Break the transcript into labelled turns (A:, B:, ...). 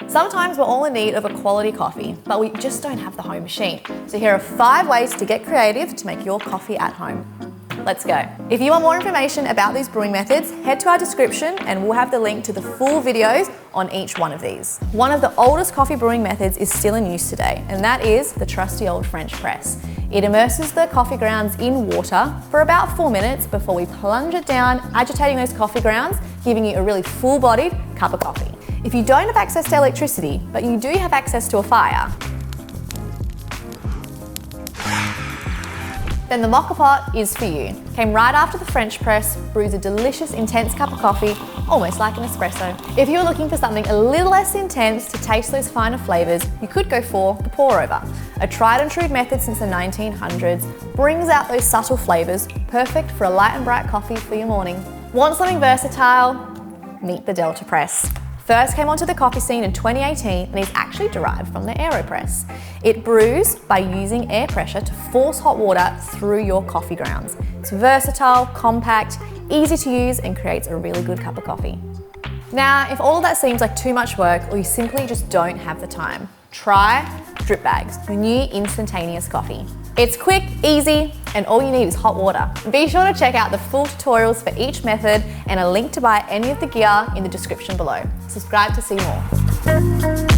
A: Sometimes we're all in need of a quality coffee, but we just don't have the home machine. So here are 5 ways to get creative to make your coffee at home. Let's go. If you want more information about these brewing methods, head to our description and we'll have the link to the full videos on each one of these. One of the oldest coffee brewing methods is still in use today, and that is the trusty old French press. It immerses the coffee grounds in water for about 4 minutes before we plunge it down, agitating those coffee grounds, giving you a really full-bodied cup of coffee. If you don't have access to electricity, but you do have access to a fire, then the Mokapot is for you. Came right after the French press, brews a delicious, intense cup of coffee, almost like an espresso. If you're looking for something a little less intense to taste those finer flavours, you could go for the Pourover. A tried and true method since the 1900s, brings out those subtle flavours, perfect for a light and bright coffee for your morning. Want something versatile? Meet the Delterpress. First came onto the coffee scene in 2018 and is actually derived from the AeroPress. It brews by using air pressure to force hot water through your coffee grounds. It's versatile, compact, easy to use, and creates a really good cup of coffee. Now, if all of that seems like too much work or you simply just don't have the time, try drip bags, the new instantaneous coffee. It's quick, easy, and all you need is hot water. Be sure to check out the full tutorials for each method and a link to buy any of the gear in the description below. Subscribe to see more.